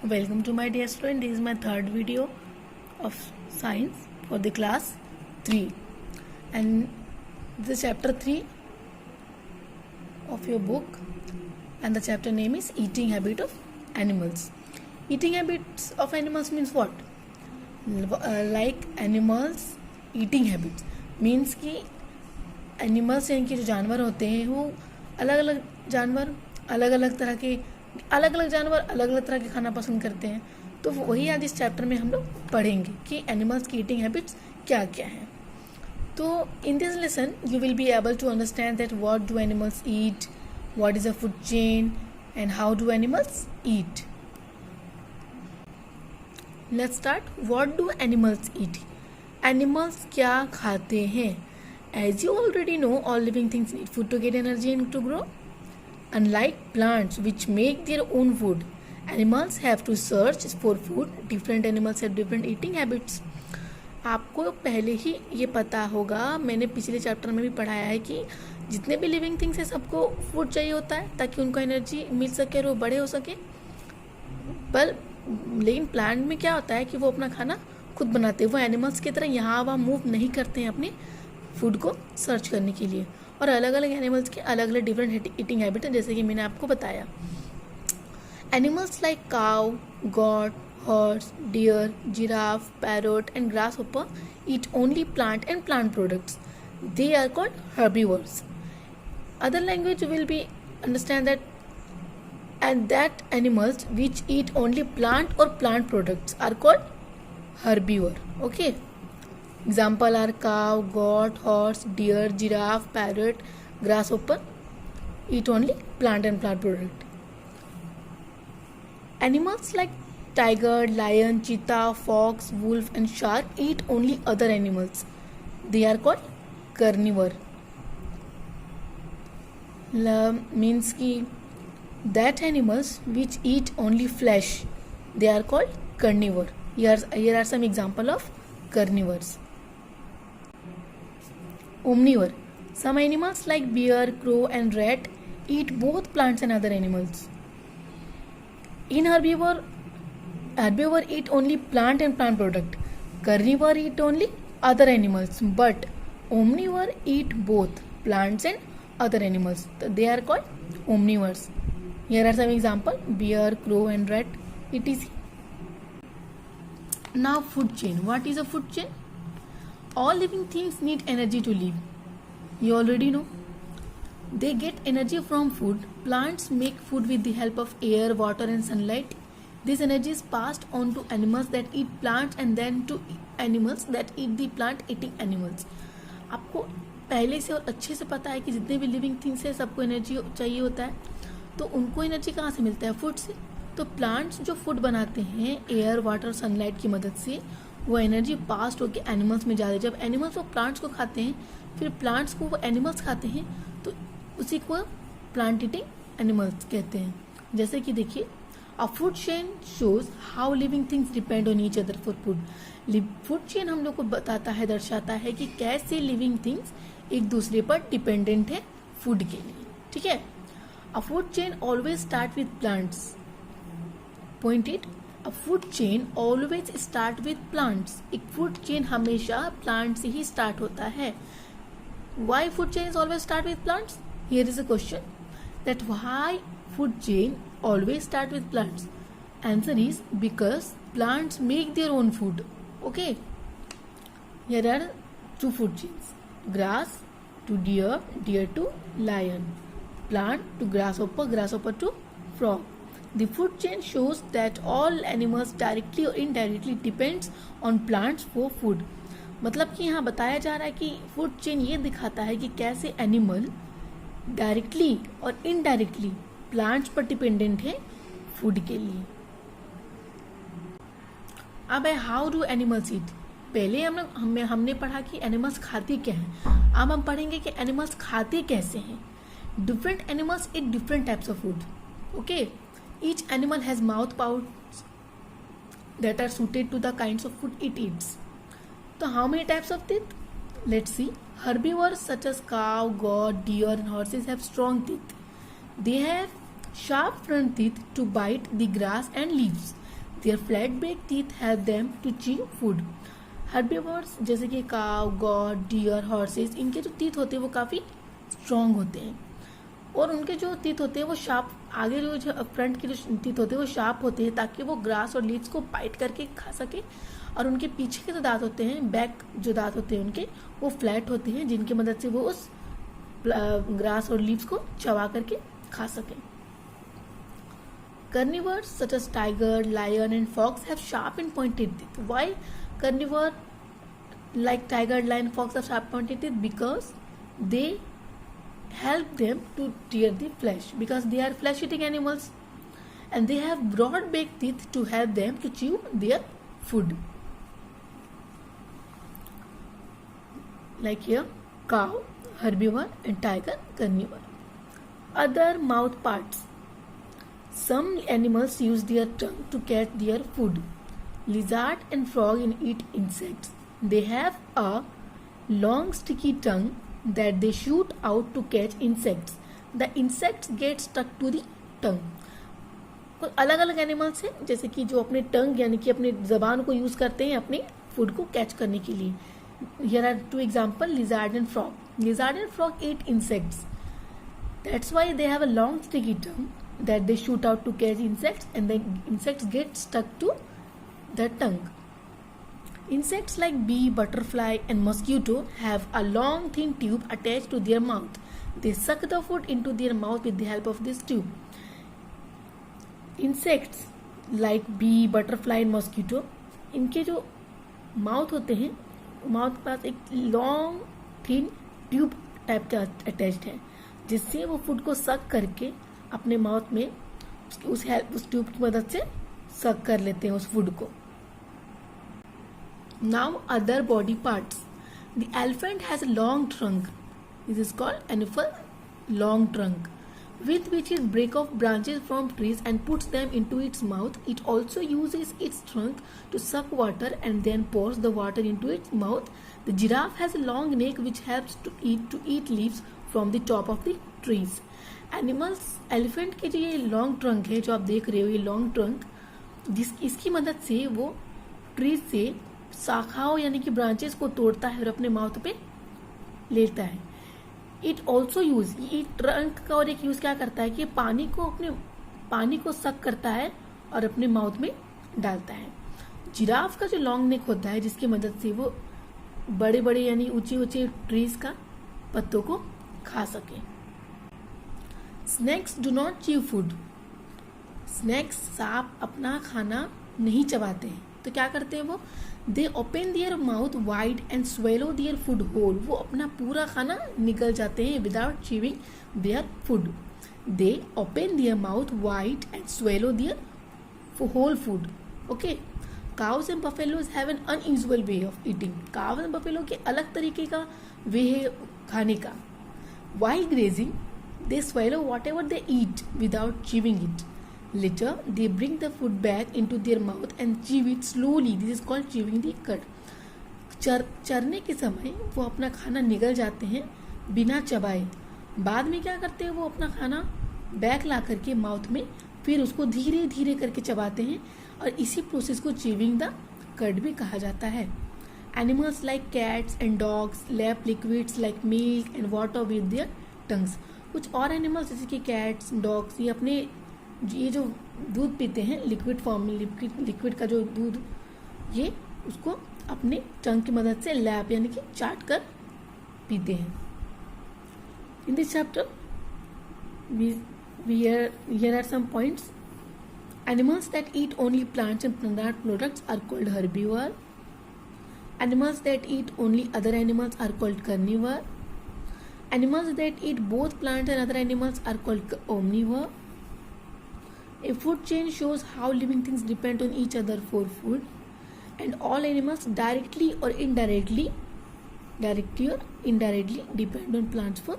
Welcome to my dear student. This is my third video of science for the class 3, and this is chapter 3 of your book, and the chapter name is Eating Habit of Animals. Eating habits of animals means what? Like animals eating habits means कि animals यानी कि जो जानवर होते हैं वो अलग अलग जानवर अलग अलग तरह के खाना पसंद करते हैं. तो वही आज इस चैप्टर में हम लोग पढ़ेंगे कि एनिमल्स की ईटिंग हैबिट्स क्या क्या हैं. तो in this lesson you will be able to understand that what do animals eat, what is a food chain and how do animals eat. Let's start. What do animals eat? Animals क्या खाते हैं? As you already know, all living things need food to get energy and to grow. Unlike plants which make their own food, animals have to search for food. Different animals have different eating habits. आपको पहले ही ये पता होगा, मैंने पिछले chapter में भी पढ़ाया है कि जितने भी लिविंग थिंग्स है सबको फूड चाहिए होता है ताकि उनको एनर्जी मिल सके और वो बड़े हो सके. पर लेकिन प्लांट में क्या होता है कि वो अपना खाना खुद बनाते हैं. वो एनिमल्स की तरह यहाँ वहाँ मूव नहीं करते हैं अपने फूड को सर्च करने के लिए. और अलग अलग एनिमल्स के अलग अलग डिफरेंट ईटिंग हैबिट है, जैसे कि मैंने आपको बताया. Animals like cow, goat, horse, deer, giraffe, parrot and grasshopper eat only plant and plant products. They are called herbivores. Other language will be understand that and that animals which eat only plant or plant products are called herbivore. Okay. Example are cow, goat, horse, deer, giraffe, parrot, grasshopper eat only plant and plant product. Animals like tiger, lion, cheetah, fox, wolf and shark eat only other animals. They are called carnivore. Means ki that animals which eat only flesh, they are called carnivore. Here are some example of carnivores. Omnivore. Some animals like bear, crow and rat eat both plants and other animals. In herbivore eat only plant and plant product. Carnivore eat only other animals, but omnivore eat both plants and other animals. They are called omnivores. Here are some example: bear, crow and rat, etc. Now food chain. What is a food chain? All living things need energy to live. You already know. They get energy from food. Plants make food with the help of air, water and sunlight. This energy is passed on to animals that eat plants and then to animals that eat the plant eating animals. आपको पहले से और अच्छे से पता है कि जितने भी लिविंग थिंग्स है सबको एनर्जी चाहिए होता है. तो उनको एनर्जी कहाँ से मिलता है? फूड से. तो प्लांट्स जो फूड बनाते हैं एयर, वाटर, सनलाइट की मदद से, वो एनर्जी पास्ट होकर एनिमल्स में जाती है. जब एनिमल्स वो प्लांट्स को खाते हैं, फिर प्लांट्स को वो एनिमल्स खाते हैं, तो उसी को प्लांट ईटिंग एनिमल्स कहते हैं. जैसे कि देखिए, अ food chain shows how living things depend on each other for food. Food chain हम लोग को बताता है, दर्शाता है कि कैसे लिविंग थिंग्स एक दूसरे पर डिपेंडेंट है फूड के लिए. ठीक है. A food chain always start with plants. Point it. A food chain always start with plants. एक food chain हमेशा plant से ही start होता है. Why food chains always start with plants? Here is a question. That why food chain always start with plants? Answer is because plants make their own food. Okay. Here are two food chains. Grass to deer, deer to lion. Plant to grasshopper, grasshopper to frog. The food chain shows that all animals directly or indirectly depends on plants for food. मतलब कि यहाँ बताया जा रहा है कि food chain ये दिखाता है कि कैसे एनिमल डायरेक्टली और इनडायरेक्टली प्लांट्स पर डिपेंडेंट है फूड के लिए. अब है हाउ डू एनिमल्स ईट. पहले हमने पढ़ा कि एनिमल्स खाते क्या हैं. अब हम पढ़ेंगे कि एनिमल्स खाते कैसे हैं. Different animals eat different types of food. Okay. Each animal has mouth pouches that are suited to the kinds of food it eats. So how many types of teeth? Let's see. Herbivores such as cow, goat, deer and horses have strong teeth. They have sharp front teeth to bite the grass and leaves. Their flat back teeth help them to chew food. Herbivores जैसे कि काव, God, dear, horses, इनके जो teeth होते हैं वो काफ़ी strong होते हैं और उनके जो टीथ होते हैं वो शार्प, आगे जो फ्रंट के जो टीथ होते हैं वो शार्प होते हैं ताकि वो ग्रास और लीव्स को बाइट करके खा सके। और उनके पीछे के जो दांत होते हैं, बैक जो दांत होते हैं उनके, वो फ्लैट होते हैं जिनकी मदद से वो उस ग्रास और लीव्स को चबा करके खा सकें। Carnivores such as tiger, lion and fox have sharp and pointed teeth. Why carnivore like tiger, lion, fox have sharp pointed teeth? Because they help them to tear the flesh, because they are flesh eating animals and they have broad back teeth to help them to chew their food. Like here, cow, herbivore and tiger, carnivore. Other mouth parts. Some animals use their tongue to catch their food. Lizard and frog eat insects. They have a long sticky tongue that they shoot out to catch insects. The insects get stuck to the tongue. कुछ अलग अलग animals हैं जैसे कि जो अपने टंग यानी कि अपने जबान को यूज करते हैं अपने फूड को कैच करने के लिए. Here are two examples, lizard and frog. Lizard and frog eat insects. That's why they have a long sticky tongue that they shoot out to catch insects, and the insects get stuck to the tongue. Insects like bee, butterfly and mosquito have a long thin tube attached to their mouth. They suck the food into their mouth with the help of this tube. Insects like bee, butterfly and mosquito, इनके जो mouth होते हैं, mouth के पास एक long thin tube type का attached है जिससे वो फूड को सक करके अपने माउथ में उस ट्यूब की मदद से सक कर लेते हैं उस फूड को. Now other body parts. The elephant has a long trunk. This is called एनिफल long trunk with which it breaks off branches from trees and puts them into its mouth. It also uses its trunk to suck water and then pours the water into its mouth. The giraffe has a long neck which helps to eat leaves from the top of the trees. Animals, elephant के जो ये long trunk है जो आप देख रहे हो, ये लॉन्ग ट्रंक इसकी मदद से वो ट्रीज से शाखाओं यानी कि ब्रांचेस को तोड़ता है और अपने माउथ पे लेता है. इट ऑल्सो यूज, ये ट्रंक का और एक यूज क्या करता है कि पानी को सक करता है और अपने माउथ में डालता है. जिराफ का जो लॉन्ग नेक होता है जिसकी मदद से वो बड़े बड़े यानी ऊंचे ऊंचे ट्रीज का पत्तों को खा सके. Snacks do not chew food. Snacks, सांप अपना खाना नहीं चबाते हैं तो क्या करते हैं वो, they open their mouth wide and swallow their food whole. वो अपना पूरा खाना निकल जाते हैं without chewing their food. They open their mouth wide and swallow their whole food. Okay. Cows and buffaloes have an unusual way of eating. Cows and buffalo के अलग तरीके का वे है खाने का. While grazing they swallow whatever they eat without chewing it. Later, they bring the food back into their mouth and chew it slowly. This is called chewing the cud. चरने के समय वो अपना खाना निगल जाते हैं बिना चबाए. बाद में क्या करते हैं, वो अपना खाना बैक ला करके माउथ में फिर उसको धीरे धीरे करके चबाते हैं और इसी प्रोसेस को चीविंग द कड भी कहा जाता है. Animals like cats and dogs lap liquids like milk and water with their tongues. कुछ और एनिमल्स जैसे कि कैट्स, डॉग्स, ये जो दूध पीते हैं लिक्विड फॉर्म में, लिक्विड का जो दूध, ये उसको अपने टंग की मदद से लैप यानी कि चाट कर पीते हैं. In this chapter here are some points. Animals that eat only plants and plant products are called herbivore. Animals that eat only other animals are called carnivore. Animals that eat both plants and other animals are called omnivore. A food chain shows how living things depend on each other for food, and all animals directly or indirectly depend on plants for